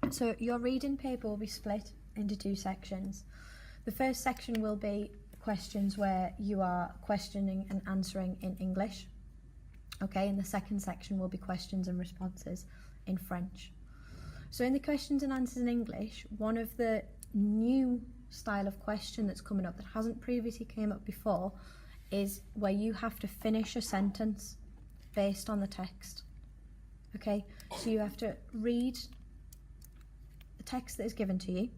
So your reading paper will be split into two sections. The first section will be questions where you are questioning and answering in English. Okay, and the second section will be questions and responses in French. So in the questions and answers in English, one of the new style of question that's coming up that hasn't previously came up before is where you have to finish a sentence based on the text. Okay, so you have to read the text that is given to you.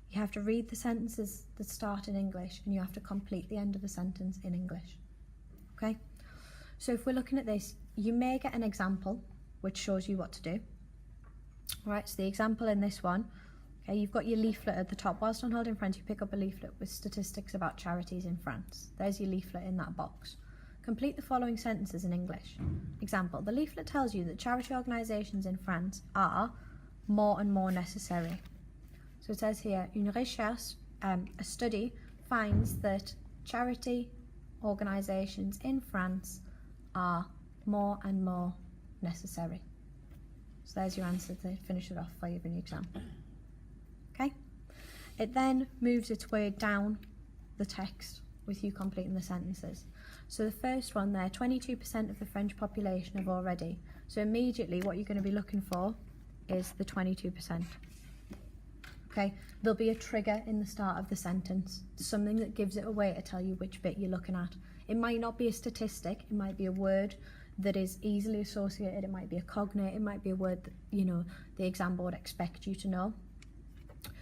You have to read the sentences that start in English, and you have to complete the end of the sentence in English. Okay, so if we're looking at this, you may get an example which shows you what to do. Alright, so the example in this one, okay, you've got your leaflet at the top. Whilst on holiday in France, you pick up a leaflet with statistics about charities in France. There's your leaflet in that box. Complete the following sentences in English. Example, the leaflet tells you that charity organisations in France are more and more necessary. So it says here, une recherche, a study, finds that charity organisations in France are more and more necessary. So there's your answer to finish it off for you in the example. Okay? It then moves its way down the text with you completing the sentences. So the first one there, 22% of the French population have already. So immediately what you're going to be looking for is the 22%. Okay, there'll be a trigger in the start of the sentence, something that gives it away to tell you which bit you're looking at. It might not be a statistic, it might be a word that is easily associated, it might be a cognate, it might be a word that, you know, the exam board expect you to know.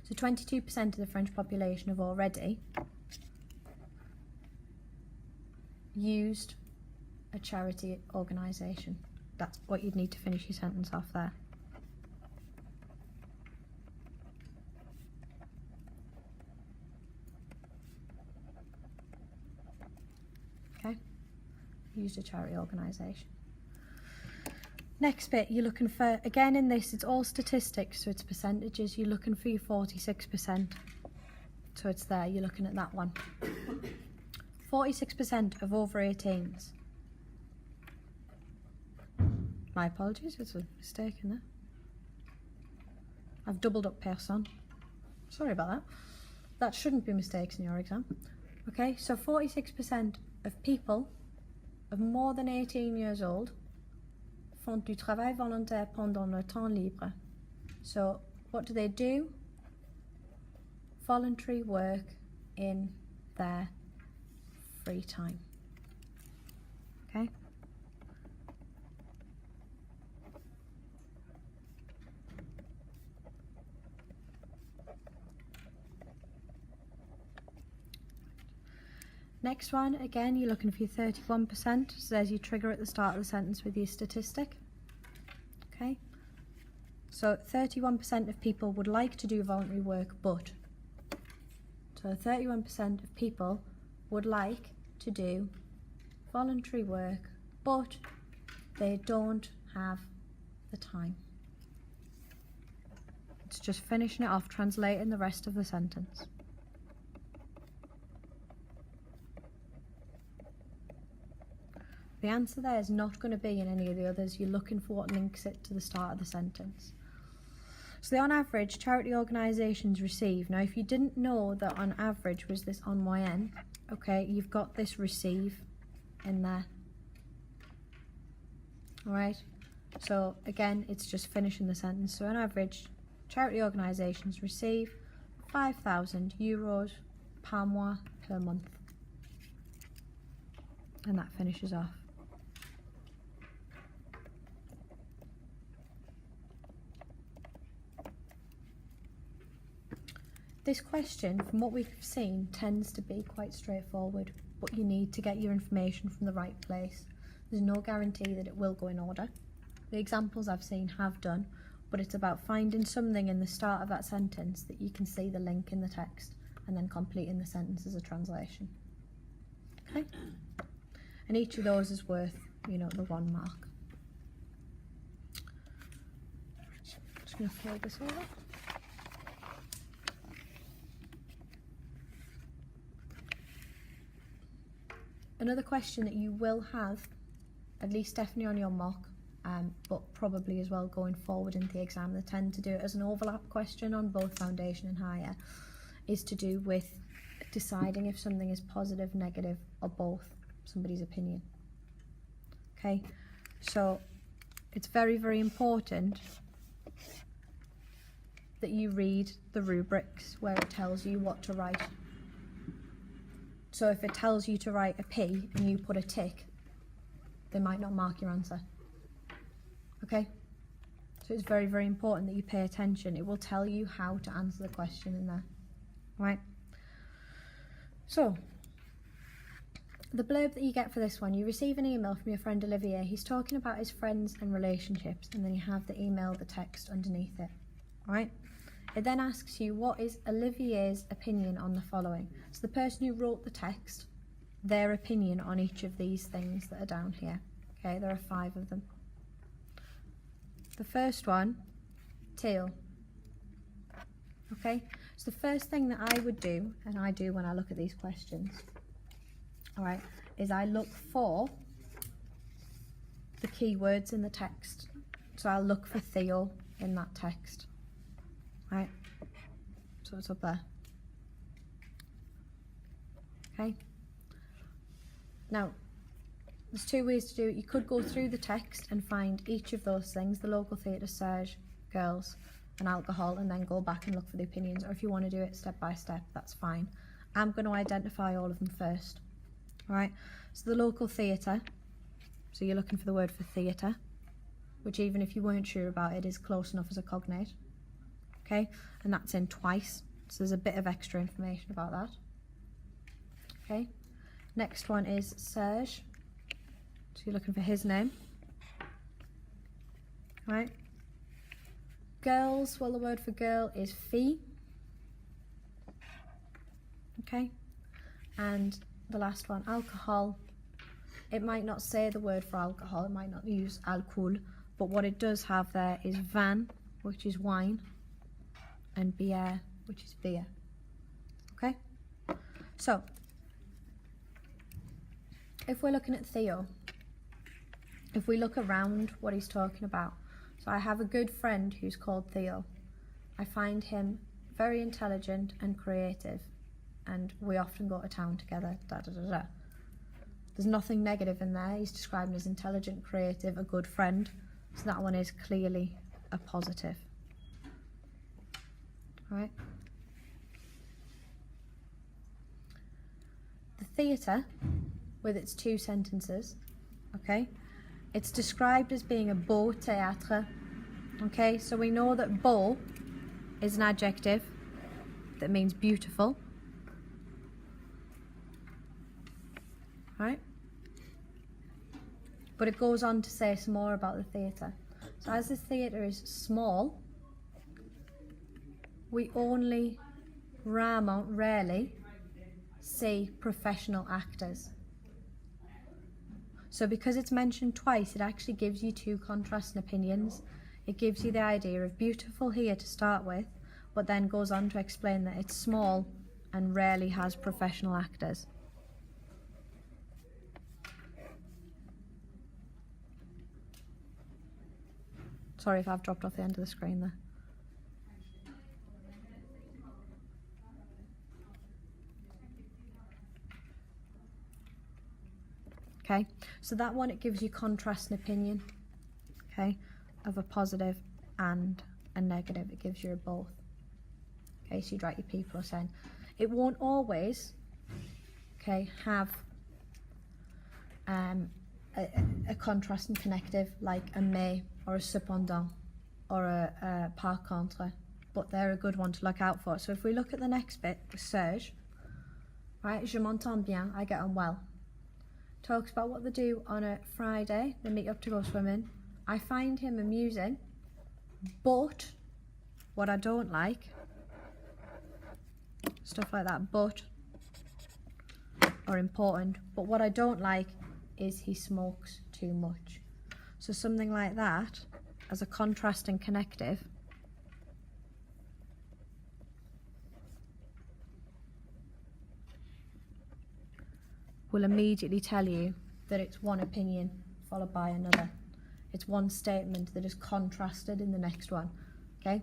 So 22% of the French population have already used a charity organisation. That's what you'd need to finish your sentence off there. Okay, used a charity organisation. Next bit, you're looking for, again in this, it's all statistics, so it's percentages. You're looking for your 46%. So it's there, you're looking at that one. 46% of over 18s. My apologies, it's a mistake in there. I've doubled up person. Sorry about that. That shouldn't be mistakes in your exam. Okay, so 46% of people of more than 18 years old font du travail volontaire pendant leur temps libre. So what do? Voluntary work in their free time. Okay? Next one, again, you're looking for your 31%. So there's your trigger at the start of the sentence with your statistic. Okay? So 31% of people would like to do voluntary work, but. So 31% of people would like to do voluntary work, but they don't have the time. It's just finishing it off, translating the rest of the sentence. The answer there is not going to be in any of the others. You're looking for what links it to the start of the sentence. So on average, charity organisations receive. Now, if you didn't know that on average was this en moyenne, okay, you've got this receive in there. All right. So again, it's just finishing the sentence. So on average, charity organisations receive 5,000 euros par mois per month. And that finishes off. This question, from what we've seen, tends to be quite straightforward, but you need to get your information from the right place. There's no guarantee that it will go in order. The examples I've seen have done, but it's about finding something in the start of that sentence that you can see the link in the text and then completing the sentence as a translation. Okay? And each of those is worth, you know, the 1 mark. Just going to fold this over. Another question that you will have, at least definitely on your mock, but probably as well going forward into the exam. They tend to do it as an overlap question on both foundation and higher, is to do with deciding if something is positive, negative, or both, somebody's opinion. Okay, so it's very, very important that you read the rubrics where it tells you what to write. So if it tells you to write a P and you put a tick, they might not mark your answer. Okay? So it's very, very important that you pay attention. It will tell you how to answer the question in there. Right? So, the blurb that you get for this one, you receive an email from your friend Olivier. He's talking about his friends and relationships, and then you have the email, the text underneath it. Right? It then asks you, what is Olivier's opinion on the following? So the person who wrote the text, their opinion on each of these things that are down here. Okay, there are 5 of them. The first one, tail. Okay, so the first thing that I would do, and I do when I look at these questions, all right, is I look for the keywords in the text. So I'll look for Theo in that text. Right, so it's up there. Okay, now there's 2 ways to do it. You could go through the text and find each of those things, the local theatre, Serge, girls and alcohol, and then go back and look for the opinions, or if you want to do it step by step, that's fine. I'm going to identify all of them first. Right, so the local theatre, so you're looking for the word for theatre, which even if you weren't sure about it is close enough as a cognate. Okay, and that's in twice, so there's a bit of extra information about that. Okay, next one is Serge, so you're looking for his name. Right, girls, well, the word for girl is fille. Okay, and the last one, alcohol, it might not say the word for alcohol, it might not use alcool, but what it does have there is vin, which is wine, and bière, which is beer. Okay, so if we're looking at Theo, if we look around what he's talking about, so I have a good friend who's called Theo. I find him very intelligent and creative, and we often go to town together, da da da da. There's nothing negative in there. He's described as intelligent, creative, a good friend, so that one is clearly a positive. Right. The theatre, with its 2 sentences, okay, it's described as being a beau théâtre. Okay, so we know that beau is an adjective that means beautiful. Right? But it goes on to say some more about the theatre. So as the theatre is small, we only rarely see professional actors. So because it's mentioned twice, it actually gives you 2 contrasting opinions. It gives you the idea of beautiful here to start with, but then goes on to explain that it's small and rarely has professional actors. Sorry if I've dropped off the end of the screen there. Okay, so that one, it gives you contrast and opinion, okay, of a positive and a negative. It gives you a both. Okay, so you'd write your P plus N. It won't always, okay, have a contrast and connective like a mais or a cependant or a par contre, but they're a good one to look out for. So if we look at the next bit, the Serge, right, je m'entends bien, I get on well. Talks about what they do on a Friday, they meet up to go swimming. I find him amusing, but what I don't like, stuff like that, but, or important, but what I don't like is he smokes too much. So something like that, as a contrasting connective, will immediately tell you that it's one opinion followed by another. It's one statement that is contrasted in the next one, okay?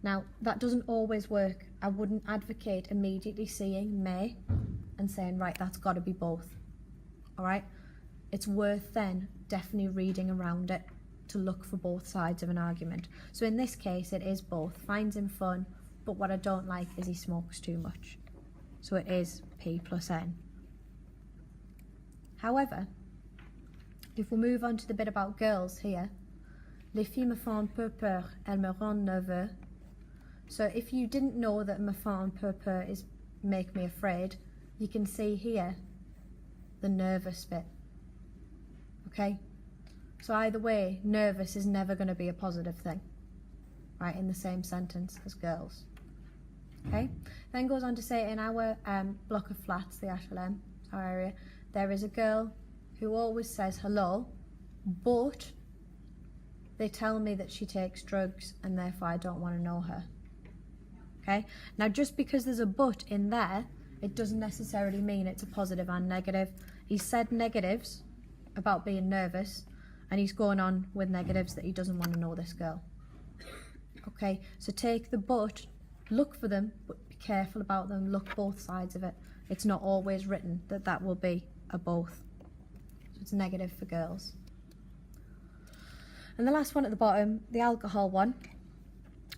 Now, that doesn't always work. I wouldn't advocate immediately seeing may and saying, right, that's got to be both, all right? It's worth then definitely reading around it to look for both sides of an argument. So in this case, it is both. Finds him fun, but what I don't like is he smokes too much. So it is P plus N. However, if we move on to the bit about girls here, les filles me font un peu peur, elles me rendent nerveux. So if you didn't know that me font un peu peur is make me afraid, you can see here the nervous bit. Okay? So either way, nervous is never going to be a positive thing, right, in the same sentence as girls. Okay? Then goes on to say in our block of flats, the HLM, our area, there is a girl who always says hello, but they tell me that she takes drugs and therefore I don't want to know her. Okay? Now just because there's a but in there, it doesn't necessarily mean it's a positive and negative. He said negatives about being nervous, and he's going on with negatives that he doesn't want to know this girl. Okay, so take the but, look for them, but be careful about them, look both sides of it. It's not always written that that will be a both. So it's negative for girls. And the last one at the bottom, the alcohol one.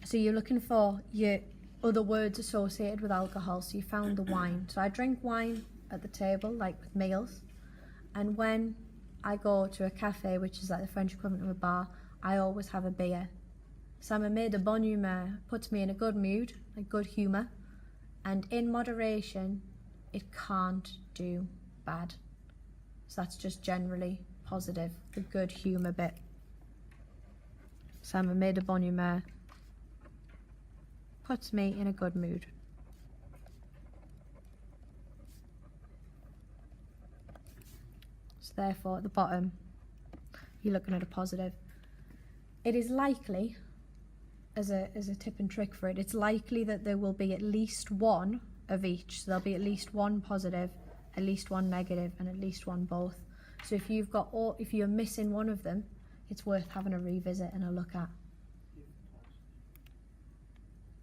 So you're looking for your other words associated with alcohol. So you found the wine. So I drink wine at the table, like with meals. And when I go to a cafe, which is like the French equivalent of a bar, I always have a beer. Ça me met de bonne humeur, puts me in a good mood, like good humour. And in moderation, it can't do bad. So that's just generally positive, the good humour bit. Ça me met de bonne humeur, puts me in a good mood. So therefore at the bottom, you're looking at a positive. It is likely, as a tip and trick for it, it's likely that there will be at least one of each. So there'll be at least one positive, at least one negative, and at least one both. So if you've got if you're missing one of them, it's worth having a revisit and a look at.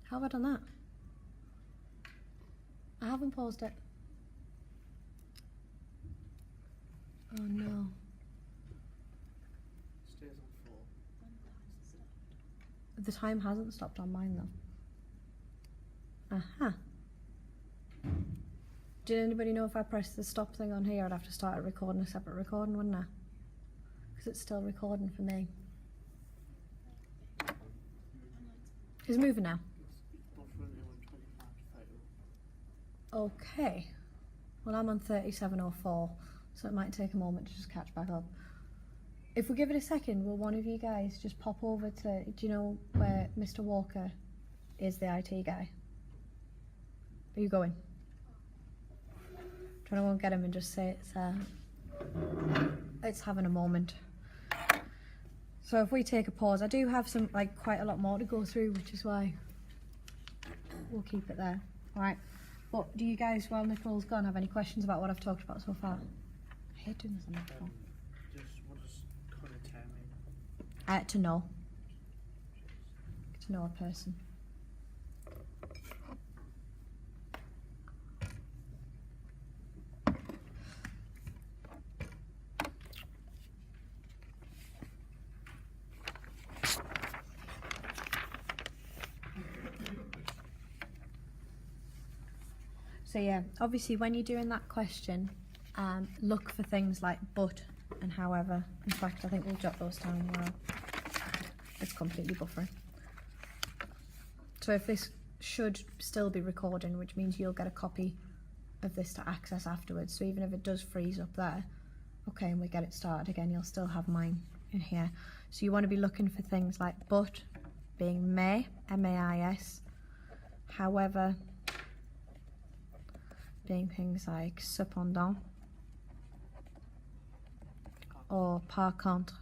How have I done that? I haven't paused it. Oh no. Stays on 4. The time hasn't stopped on mine though. Aha. Did anybody know if I pressed the stop thing on here, I'd have to start recording a separate recording, wouldn't I? Because it's still recording for me. It's moving now. Okay. Well, I'm on 37:04, so it might take a moment to just catch back up. If we give it a second, will one of you guys just pop over to, do you know where Mr. Walker is, the IT guy? Are you going? Trying to go and get him and just say it's having a moment. So if we take a pause, I do have some, like, quite a lot more to go through, which is why we'll keep it there. All right. But do you guys, while Nicole's gone, have any questions about what I've talked about so far? I hate doing this on the phone. What does connote mean? To know. To know a person. So yeah, obviously when you're doing that question, look for things like but and however. In fact, I think we'll jot those down now. It's completely buffering. So if this should still be recording, which means you'll get a copy of this to access afterwards. So even if it does freeze up there, okay, and we get it started again, you'll still have mine in here. So you want to be looking for things like but being may, M-A-I-S, however, being things like cependant or par contre.